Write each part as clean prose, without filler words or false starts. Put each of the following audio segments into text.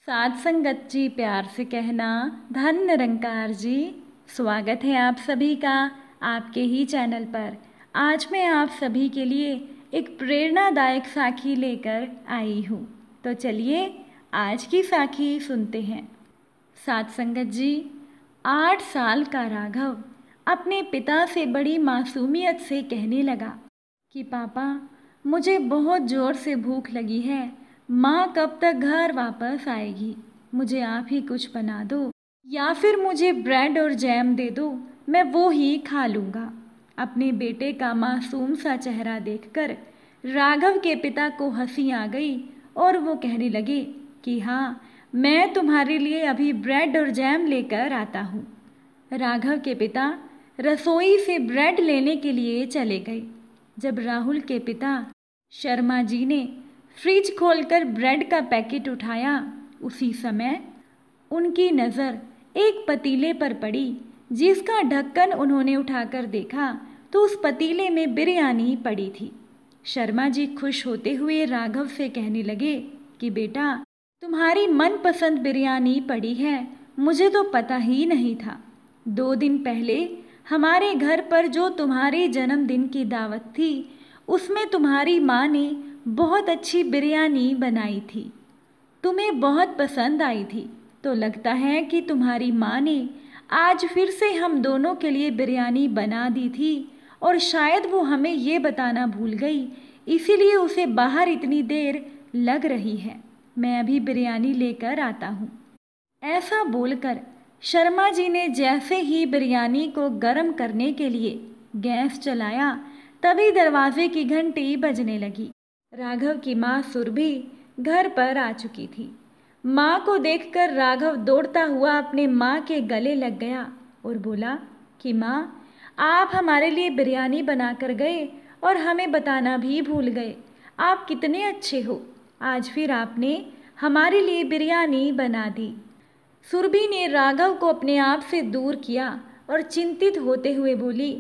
साथ संगत जी प्यार से कहना, धन निरंकार जी। स्वागत है आप सभी का आपके ही चैनल पर। आज मैं आप सभी के लिए एक प्रेरणादायक साखी लेकर आई हूँ। तो चलिए आज की साखी सुनते हैं। साथ संगत जी, 8 साल का राघव अपने पिता से बड़ी मासूमियत से कहने लगा कि पापा, मुझे बहुत ज़ोर से भूख लगी है। माँ कब तक घर वापस आएगी? मुझे आप ही कुछ बना दो या फिर मुझे ब्रेड और जैम दे दो, मैं वो ही खा लूँगा। अपने बेटे का मासूम सा चेहरा देखकर राघव के पिता को हंसी आ गई और वो कहने लगे कि हाँ, मैं तुम्हारे लिए अभी ब्रेड और जैम लेकर आता हूँ। राघव के पिता रसोई से ब्रेड लेने के लिए चले गए। जब राहुल के पिता शर्मा जी ने फ्रिज खोलकर ब्रेड का पैकेट उठाया, उसी समय उनकी नज़र एक पतीले पर पड़ी, जिसका ढक्कन उन्होंने उठाकर देखा तो उस पतीले में बिरयानी पड़ी थी। शर्मा जी खुश होते हुए राघव से कहने लगे कि बेटा, तुम्हारी मनपसंद बिरयानी पड़ी है, मुझे तो पता ही नहीं था। 2 दिन पहले हमारे घर पर जो तुम्हारे जन्मदिन की दावत थी, उसमें तुम्हारी माँ ने बहुत अच्छी बिरयानी बनाई थी। तुम्हें बहुत पसंद आई थी, तो लगता है कि तुम्हारी माँ ने आज फिर से हम दोनों के लिए बिरयानी बना दी थी और शायद वो हमें ये बताना भूल गई, इसीलिए उसे बाहर इतनी देर लग रही है। मैं अभी बिरयानी लेकर आता हूँ। ऐसा बोलकर शर्मा जी ने जैसे ही बिरयानी को गर्म करने के लिए गैस चलाया, तभी दरवाजे की घंटी बजने लगी। राघव की माँ सुरभि घर पर आ चुकी थी। माँ को देखकर राघव दौड़ता हुआ अपने माँ के गले लग गया और बोला कि माँ, आप हमारे लिए बिरयानी बनाकर गए और हमें बताना भी भूल गए। आप कितने अच्छे हो, आज फिर आपने हमारे लिए बिरयानी बना दी। सुरभि ने राघव को अपने आप से दूर किया और चिंतित होते हुए बोली,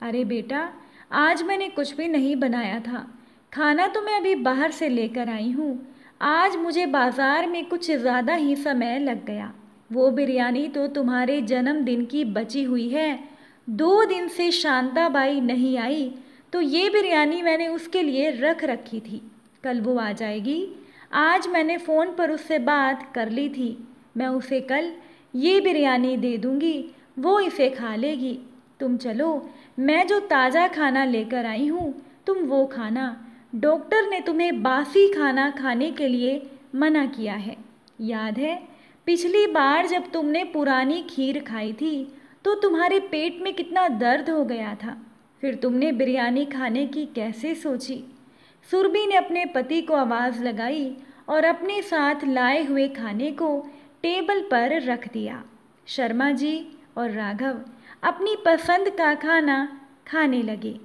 अरे बेटा, आज मैंने कुछ भी नहीं बनाया था। खाना तो मैं अभी बाहर से लेकर आई हूँ। आज मुझे बाज़ार में कुछ ज़्यादा ही समय लग गया। वो बिरयानी तो तुम्हारे जन्मदिन की बची हुई है। 2 दिन से शांताबाई नहीं आई, तो ये बिरयानी मैंने उसके लिए रख रखी थी। कल वो आ जाएगी। आज मैंने फ़ोन पर उससे बात कर ली थी। मैं उसे कल ये बिरयानी दे दूँगी, वो इसे खा लेगी। तुम चलो, मैं जो ताज़ा खाना लेकर आई हूँ, तुम वो खाना। डॉक्टर ने तुम्हें बासी खाना खाने के लिए मना किया है। याद है, पिछली बार जब तुमने पुरानी खीर खाई थी तो तुम्हारे पेट में कितना दर्द हो गया था। फिर तुमने बिरयानी खाने की कैसे सोची? सुरभि ने अपने पति को आवाज़ लगाई और अपने साथ लाए हुए खाने को टेबल पर रख दिया। शर्मा जी और राघव अपनी पसंद का खाना खाने लगे।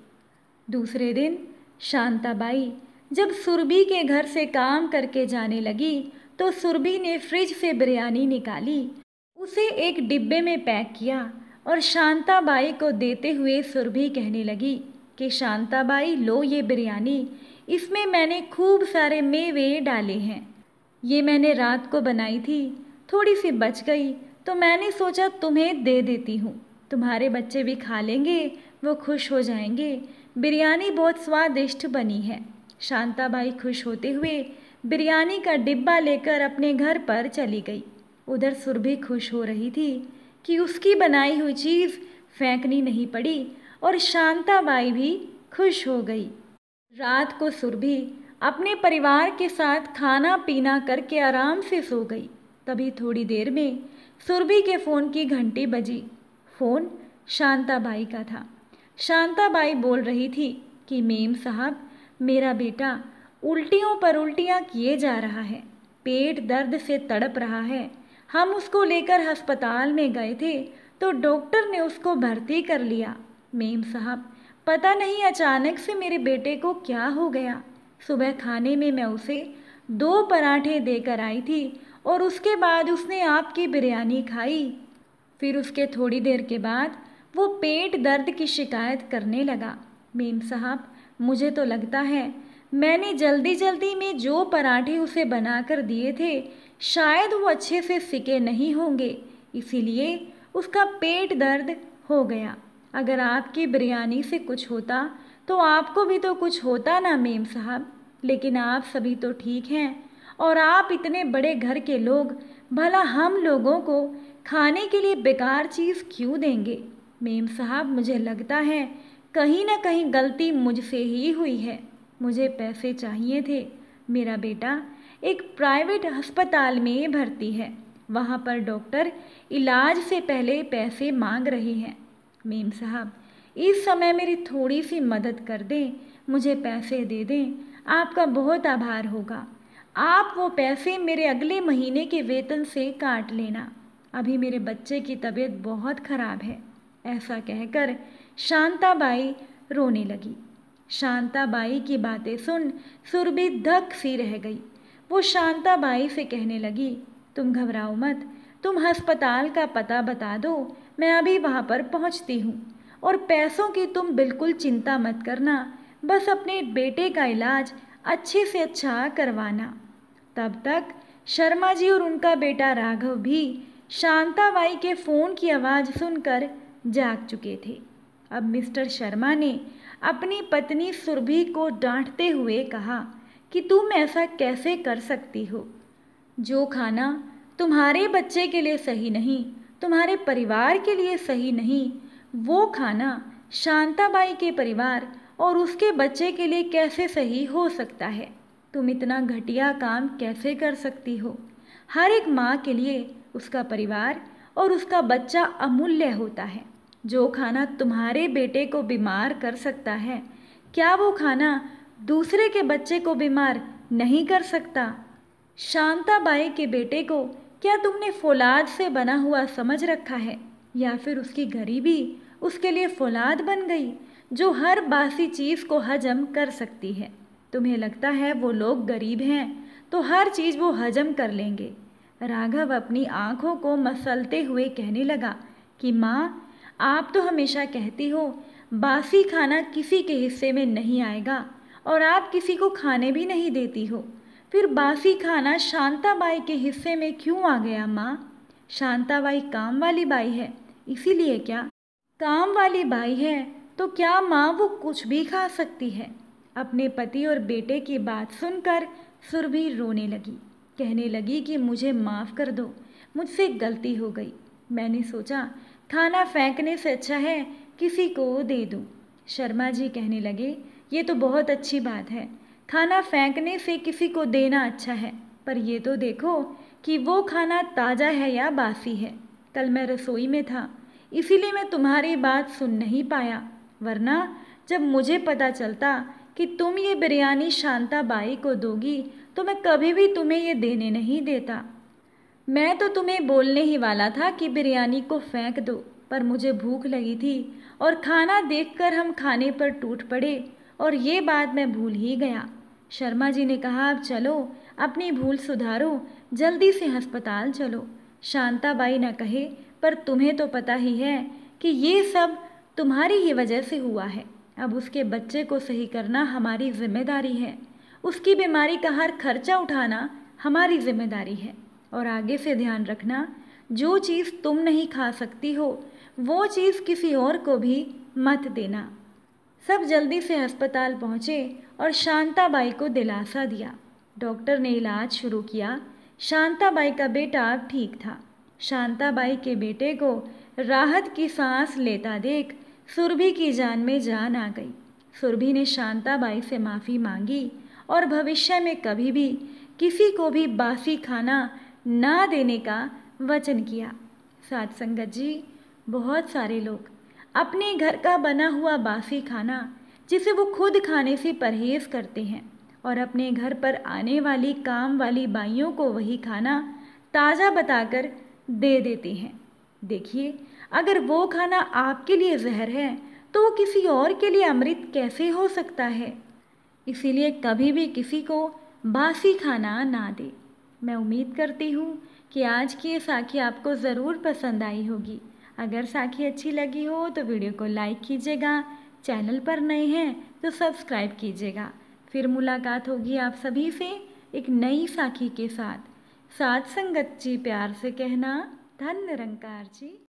दूसरे दिन शांताबाई जब सुरभि के घर से काम करके जाने लगी, तो सुरभि ने फ्रिज से बिरयानी निकाली, उसे एक डिब्बे में पैक किया और शांताबाई को देते हुए सुरभि कहने लगी कि शांताबाई, लो ये बिरयानी, इसमें मैंने खूब सारे मेवे डाले हैं। ये मैंने रात को बनाई थी, थोड़ी सी बच गई तो मैंने सोचा तुम्हें दे देती हूँ। तुम्हारे बच्चे भी खा लेंगे, वो खुश हो जाएंगे। बिरयानी बहुत स्वादिष्ट बनी है। शांताबाई खुश होते हुए बिरयानी का डिब्बा लेकर अपने घर पर चली गई। उधर सुरभि खुश हो रही थी कि उसकी बनाई हुई चीज़ फेंकनी नहीं पड़ी और शांताबाई भी खुश हो गई। रात को सुरभि अपने परिवार के साथ खाना पीना करके आराम से सो गई। तभी थोड़ी देर में सुरभि के फ़ोन की घंटी बजी। फ़ोन शांताबाई का था। शांताबाई बोल रही थी कि मेम साहब, मेरा बेटा उल्टियों पर उल्टियाँ किए जा रहा है, पेट दर्द से तड़प रहा है। हम उसको लेकर अस्पताल में गए थे तो डॉक्टर ने उसको भर्ती कर लिया। मेम साहब, पता नहीं अचानक से मेरे बेटे को क्या हो गया। सुबह खाने में मैं उसे 2 पराठे देकर आई थी और उसके बाद उसने आपकी बिरयानी खाई। फिर उसके थोड़ी देर के बाद वो पेट दर्द की शिकायत करने लगा। मेम साहब, मुझे तो लगता है मैंने जल्दी जल्दी में जो पराठे उसे बनाकर दिए थे, शायद वो अच्छे से सिके नहीं होंगे, इसीलिए उसका पेट दर्द हो गया। अगर आपकी बिरयानी से कुछ होता तो आपको भी तो कुछ होता ना मेम साहब, लेकिन आप सभी तो ठीक हैं और आप इतने बड़े घर के लोग, भला हम लोगों को खाने के लिए बेकार चीज़ क्यों देंगे? मेम साहब, मुझे लगता है कहीं ना कहीं गलती मुझसे ही हुई है। मुझे पैसे चाहिए थे। मेरा बेटा एक प्राइवेट अस्पताल में भर्ती है, वहाँ पर डॉक्टर इलाज से पहले पैसे मांग रहे हैं। मेम साहब, इस समय मेरी थोड़ी सी मदद कर दें, मुझे पैसे दे दें, आपका बहुत आभार होगा। आप वो पैसे मेरे अगले महीने के वेतन से काट लेना। अभी मेरे बच्चे की तबीयत बहुत ख़राब है। ऐसा कहकर शांताबाई रोने लगी। शांताबाई की बातें सुन सुरभि धक सी रह गई। वो शांताबाई से कहने लगी, तुम घबराओ मत, तुम अस्पताल का पता बता दो, मैं अभी वहाँ पर पहुँचती हूँ। और पैसों की तुम बिल्कुल चिंता मत करना, बस अपने बेटे का इलाज अच्छे से अच्छा करवाना। तब तक शर्मा जी और उनका बेटा राघव भी शांताबाई के फ़ोन की आवाज़ सुनकर जाग चुके थे। अब मिस्टर शर्मा ने अपनी पत्नी सुरभि को डांटते हुए कहा कि तुम ऐसा कैसे कर सकती हो? जो खाना तुम्हारे बच्चे के लिए सही नहीं, तुम्हारे परिवार के लिए सही नहीं, वो खाना शांताबाई के परिवार और उसके बच्चे के लिए कैसे सही हो सकता है? तुम इतना घटिया काम कैसे कर सकती हो? हर एक माँ के लिए उसका परिवार और उसका बच्चा अमूल्य होता है। जो खाना तुम्हारे बेटे को बीमार कर सकता है, क्या वो खाना दूसरे के बच्चे को बीमार नहीं कर सकता? शांताबाई के बेटे को क्या तुमने फौलाद से बना हुआ समझ रखा है, या फिर उसकी गरीबी उसके लिए फौलाद बन गई जो हर बासी चीज़ को हजम कर सकती है? तुम्हें लगता है वो लोग गरीब हैं तो हर चीज़ वो हजम कर लेंगे? राघव अपनी आंखों को मसलते हुए कहने लगा कि माँ, आप तो हमेशा कहती हो बासी खाना किसी के हिस्से में नहीं आएगा और आप किसी को खाने भी नहीं देती हो, फिर बासी खाना शांताबाई के हिस्से में क्यों आ गया माँ? शांताबाई काम वाली बाई है, इसीलिए क्या? काम वाली बाई है तो क्या माँ वो कुछ भी खा सकती है? अपने पति और बेटे की बात सुनकर सुरभि रोने लगी, कहने लगी कि मुझे माफ़ कर दो, मुझसे गलती हो गई। मैंने सोचा खाना फेंकने से अच्छा है किसी को दे दूं। शर्मा जी कहने लगे, ये तो बहुत अच्छी बात है, खाना फेंकने से किसी को देना अच्छा है, पर ये तो देखो कि वो खाना ताज़ा है या बासी है। कल मैं रसोई में था, इसीलिए मैं तुम्हारी बात सुन नहीं पाया, वरना जब मुझे पता चलता कि तुम ये बिरयानी शांताबाई को दोगी तो मैं कभी भी तुम्हें ये देने नहीं देता। मैं तो तुम्हें बोलने ही वाला था कि बिरयानी को फेंक दो, पर मुझे भूख लगी थी और खाना देखकर हम खाने पर टूट पड़े और ये बात मैं भूल ही गया। शर्मा जी ने कहा, अब चलो अपनी भूल सुधारो, जल्दी से अस्पताल चलो। शांताबाई न कहे, पर तुम्हें तो पता ही है कि ये सब तुम्हारी ही वजह से हुआ है। अब उसके बच्चे को सही करना हमारी जिम्मेदारी है, उसकी बीमारी का हर खर्चा उठाना हमारी जिम्मेदारी है। और आगे से ध्यान रखना, जो चीज़ तुम नहीं खा सकती हो वो चीज़ किसी और को भी मत देना। सब जल्दी से अस्पताल पहुँचे और शांताबाई को दिलासा दिया। डॉक्टर ने इलाज शुरू किया। शांताबाई का बेटा अब ठीक था। शांताबाई के बेटे को राहत की सांस लेता देख सुरभि की जान में जान आ गई। सुरभि ने शांताबाई से माफ़ी मांगी और भविष्य में कभी भी किसी को भी बासी खाना ना देने का वचन किया। साथ संगत जी, बहुत सारे लोग अपने घर का बना हुआ बासी खाना जिसे वो खुद खाने से परहेज करते हैं और अपने घर पर आने वाली काम वाली बाइयों को वही खाना ताज़ा बताकर दे देते हैं। देखिए, अगर वो खाना आपके लिए जहर है तो वो किसी और के लिए अमृत कैसे हो सकता है? इसीलिए कभी भी किसी को बासी खाना ना दे। मैं उम्मीद करती हूँ कि आज की ये साखी आपको ज़रूर पसंद आई होगी। अगर साखी अच्छी लगी हो तो वीडियो को लाइक कीजिएगा, चैनल पर नए हैं तो सब्सक्राइब कीजिएगा। फिर मुलाकात होगी आप सभी से एक नई साखी के साथ। साथ संगत जी प्यार से कहना। धन्य निरंकार जी।